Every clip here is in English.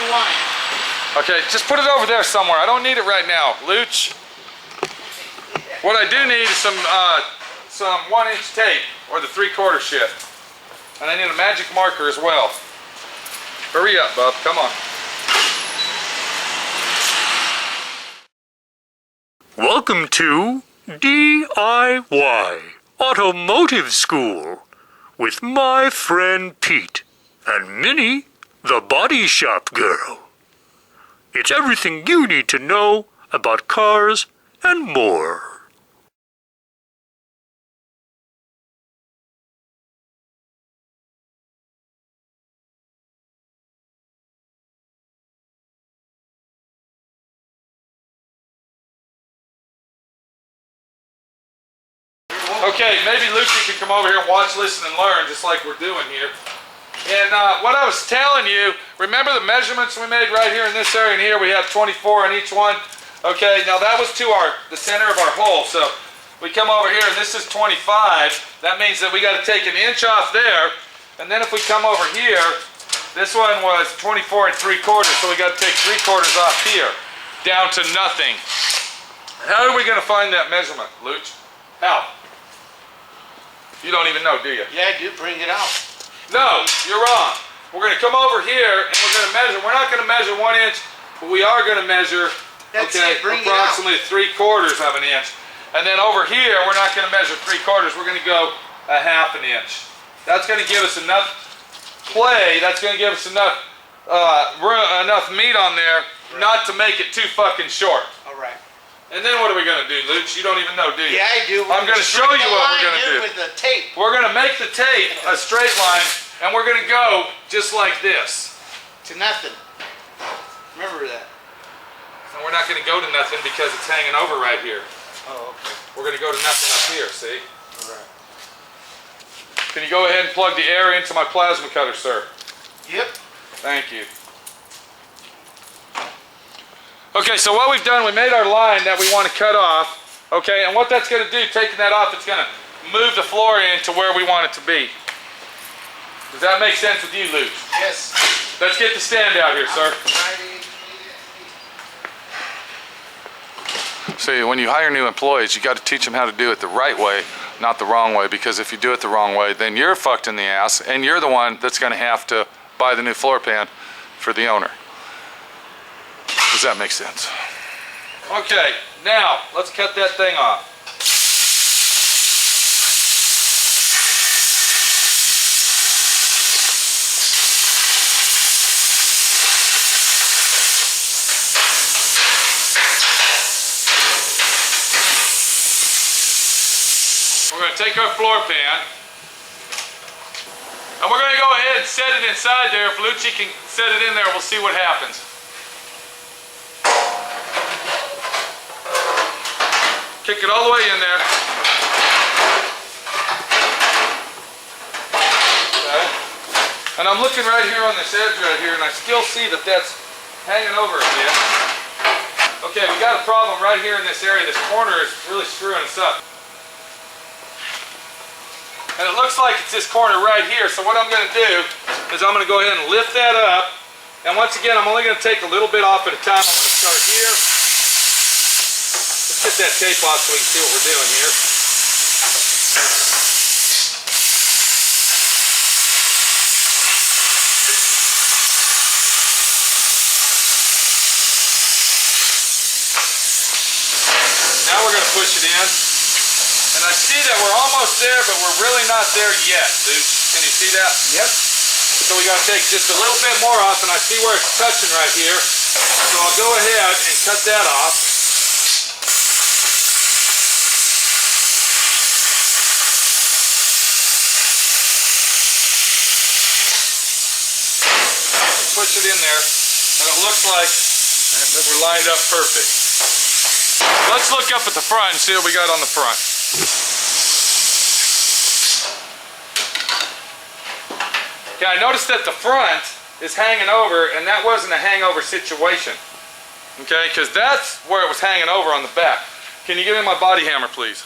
line. Okay, just put it over there somewhere. I don't need it right now, Luch. What I do need is some 1-inch tape or the 3/4 shit. And I need a magic marker as well. Hurry up, bub. Come on. Welcome to D.I.Y. Automotive School with my friend Pete and Minnie, the body shop girl. It's everything you need to know about cars and more. Okay, maybe Lucy can come over here and watch, listen, and learn, just like we're doing here. And what I was telling you, remember the measurements we made right here in this area and here? We have 24 on each one. Okay, now that was to the center of our hole. So we come over here and this is 25. That means that we got to take 1 inch off there. And then if we come over here, this one was 24 3/4, so we got to take 3/4 off here, down to nothing. How are we going to find that measurement, Luch? How? You don't even know, do you? Yeah, I do. Bring it out. No, you're wrong. We're going to come over here and we're going to measure. We're not going to measure 1 inch, but we are going to measure, approximately 3/4 of an inch. And then over here, we're not going to measure 3/4. We're going to go 1/2 inch. That's going to give us enough play. That's going to give us enough enough meat on there, not to make it too fucking short. All right. And then what are we going to do, Luch? You don't even know, do you? Yeah, I do. I'm going to show you what we're going to do. With the tape. We're going to make the tape a straight line, and we're going to go just like this. To nothing. Remember that. And we're not going to go to nothing because it's hanging over right here. Oh, okay. We're going to go to nothing up here, see? All right. Can you go ahead and plug the air into my plasma cutter, sir? Yep. Thank you. Okay, so what we've done, we made our line that we want to cut off. Okay, and what that's going to do, taking that off, it's going to move the floor in to where we want it to be. Does that make sense with you, Luke? Yes. Let's get the stand out here, sir. See, when you hire new employees, you got to teach them how to do it the right way, not the wrong way, because if you do it the wrong way, then you're fucked in the ass, and you're the one that's going to have to buy the new floor pan for the owner. Does that make sense? Okay, now let's cut that thing off. We're going to take our floor pan and we're going to go ahead and set it inside there. If Lucci can set it in there, we'll see what happens. Kick it all the way in there. Okay. And I'm looking right here on this edge right here, and I still see that that's hanging over a bit. Okay, we got a problem right here in this area. This corner is really screwing us up. And it looks like it's this corner right here, so what I'm going to do is I'm going to go ahead and lift that up. And once again, I'm only going to take a little bit off at a time. I'm going to start here. Let's get that tape off so we can see what we're doing here. Now we're going to push it in. And I see that we're almost there, but we're really not there yet, dude. Can you see that? Yep. So we got to take just a little bit more off, and I see where it's touching right here. So I'll go ahead and cut that off. Push it in there, and it looks like we're lined up perfect. Let's look up at the front and see what we got on the front. Okay, I noticed that the front is hanging over, and that wasn't a hangover situation. Okay, because that's where it was hanging over on the back. Can you give me my body hammer, please?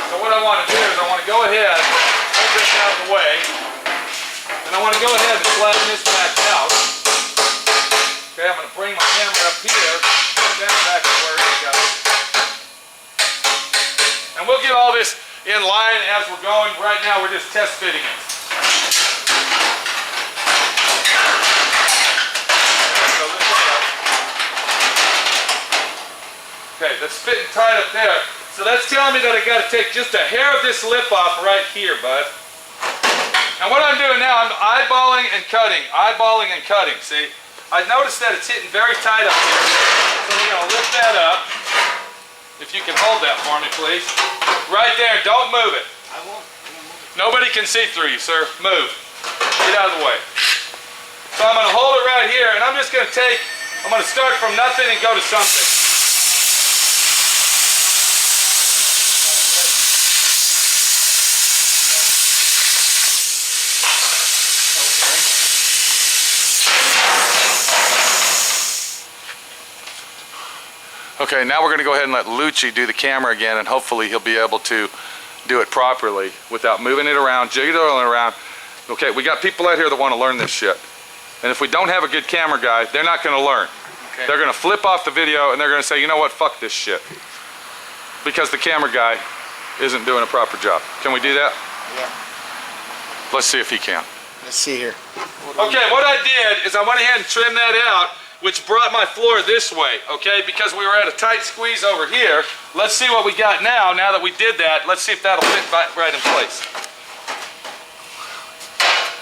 So what I want to do is I want to go ahead, hold this out of the way, and I want to go ahead and flatten this back out. having to bring my hammer up here, bring that back to where it goes. And we'll get all this in line as we're going. Right now we're just test fitting it. Okay, that's fitting tight up there. So that's telling me that I got to take just a hair of this lip off right here, bud. And what I'm doing now, I'm eyeballing and cutting, see? I noticed that it's hitting very tight up here. So we're going to lift that up. If you can hold that for me, please. Right there, don't move it. I won't. Nobody can see through you, sir. Move. Get out of the way. So I'm going to hold it right here, and I'm just going to I'm going to start from nothing and go to something. Okay, now we're going to go ahead and let Lucci do the camera again, and hopefully he'll be able to do it properly without moving it around, jiggling it around. Okay, we got people out here that want to learn this shit. And if we don't have a good camera guy, they're not going to learn. Okay. They're going to flip off the video and they're going to say, you know what, fuck this shit. Because the camera guy isn't doing a proper job. Can we do that? Yeah. Let's see if he can. Let's see here. Okay, what I did is I went ahead and trimmed that out, which brought my floor this way, okay? Because we were at a tight squeeze over here. Let's see what we got now that we did that. Let's see if that'll fit right in place.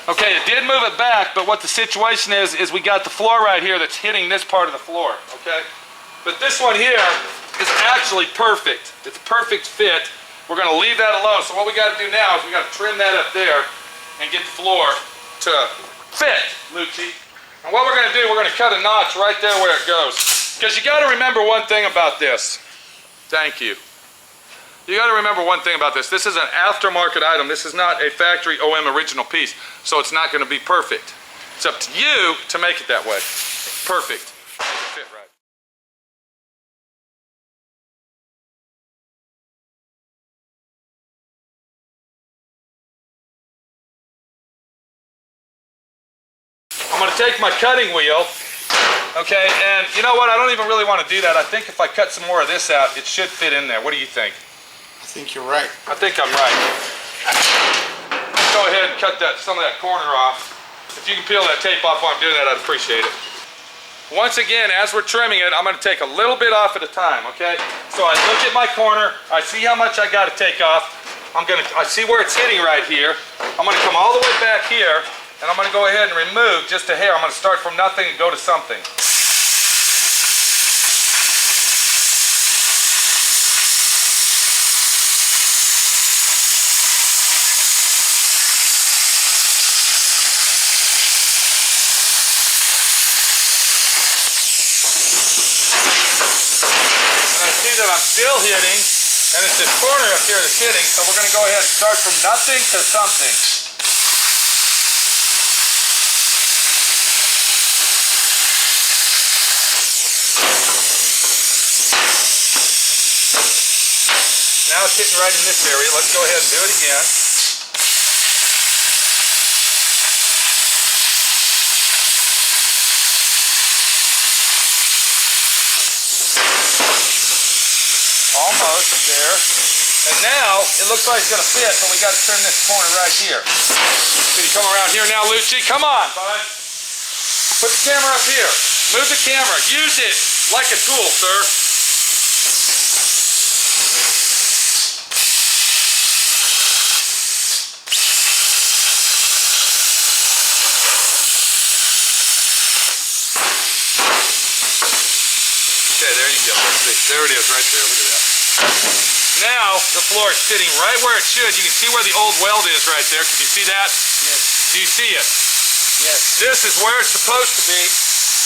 Okay, it did move it back, but what the situation is we got the floor right here that's hitting this part of the floor, okay? But this one here is actually perfect. It's a perfect fit. We're gonna leave that alone. So what we gotta do now is we gotta trim that up there and get the floor to fit, Lucci. And what we're going to do, we're going to cut a notch right there where it goes. Because you got to remember one thing about this. Thank you. You got to remember one thing about this. This is an aftermarket item. This is not a factory OM original piece. So it's not going to be perfect. It's up to you to make it that way. Perfect. Make it fit right. I'm going to take my cutting wheel, okay, and you know what, I don't even really want to do that. I think if I cut some more of this out, it should fit in there. What do you think? I think you're right. I think I'm right. Let's go ahead and cut some of that corner off. If you can peel that tape off while I'm doing that, I'd appreciate it. Once again, as we're trimming it, I'm going to take a little bit off at a time, okay? So I look at my corner, I see how much I got to take off. I see where it's hitting right here. I'm going to come all the way back here. And I'm going to go ahead and remove just a hair. I'm going to start from nothing and go to something. And I see that I'm still hitting, and it's this corner up here that's hitting, so we're going to go ahead and start from nothing to something. Now it's hitting right in this area. Let's go ahead and do it again. Almost there. And now it looks like it's going to fit, but we got to turn this corner right here. Can you come around here now, Lucci? Come on, bud. Put the camera up here. Move the camera. Use it like a tool, sir. Okay, there you go. Let's see. There it is right there. Look at that. Now, the floor is sitting right where it should. You can see where the old weld is right there. Can you see that? Yes. Do you see it? Yes. This is where it's supposed to be.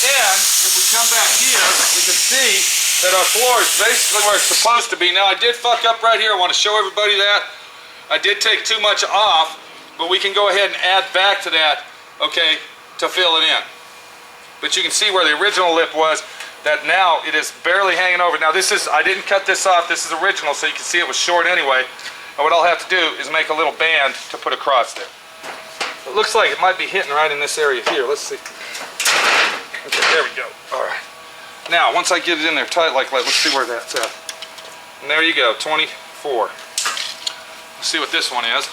And if we come back here, we can see that our floor is basically where it's supposed to be. Now, I did fuck up right here. I want to show everybody that. I did take too much off, but we can go ahead and add back to that, okay, to fill it in. But you can see where the original lip was. That now it is barely hanging over. Now this is, I didn't cut this off, this is original, so you can see it was short anyway. And what I'll have to do is make a little band to put across there. It looks like it might be hitting right in this area here. Let's see. Okay, there we go. All right. Now, once I get it in there tight like that, let's see where that's at. And there you go, 24. Let's see what this one is.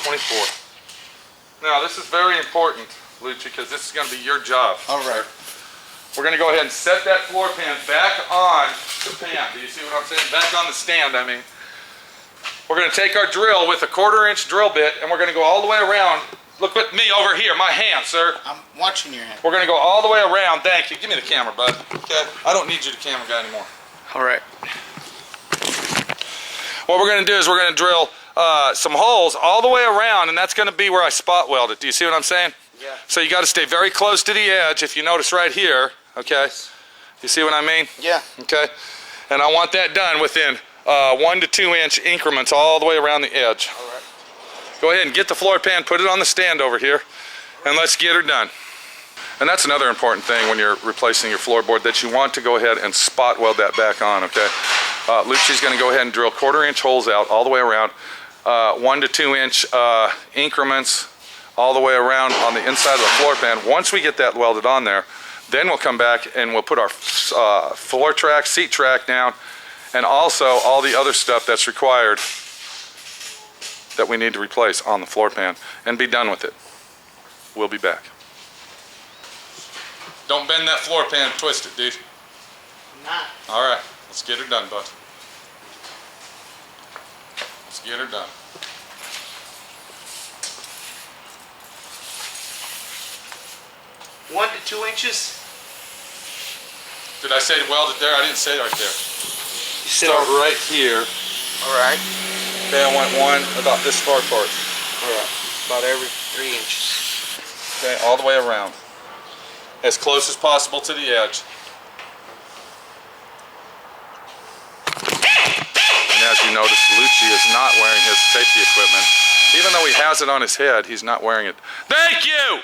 24. Now, this is very important, Lucci, because this is going to be your job. All right. We're going to go ahead and set that floor pan back on the pan. Do you see what I'm saying? Back on the stand, I mean. We're going to take our drill with a 1/4-inch drill bit, and we're going to go all the way around. Look at me over here, my hand, sir. I'm watching your hand. We're going to go all the way around. Thank you. Give me the camera, bud. Okay? I don't need you to camera guy anymore. All right. What we're going to do is we're going to drill some holes all the way around, and that's going to be where I spot weld it. Do you see what I'm saying? Yeah. So you got to stay very close to the edge. If you notice right here, okay? You see what I mean? Yeah. Okay? And I want that done within 1 to 2 inch increments all the way around the edge. All right. Go ahead and get the floor pan, put it on the stand over here, and let's get her done. And that's another important thing when you're replacing your floorboard, that you want to go ahead and spot weld that back on, okay? Lucci's going to go ahead and drill 1/4-inch holes out all the way around, 1 to 2 inch increments all the way around on the inside of the floor pan. Once we get that welded on there, then we'll come back and we'll put our floor track, seat track down, and also all the other stuff that's required that we need to replace on the floor pan, and be done with it. We'll be back. Don't bend that floor pan and twist it, dude. Nah. All right, let's get her done, bud. Let's get her done. One to 2 inches. Did I say weld it there? I didn't say it right there. You said Start right here. All right. Okay, I want one about this far apart. All right. About every 3 inches. Okay, all the way around. As close as possible to the edge. And as you notice, Lucci is not wearing his safety equipment. Even though he has it on his head, he's not wearing it. Thank you!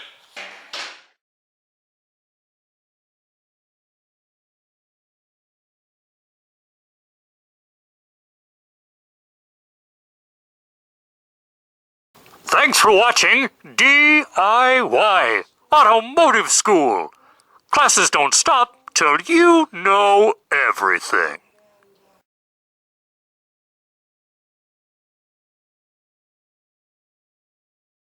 Thanks for watching D.I.Y. Automotive School. Classes don't stop till you know everything.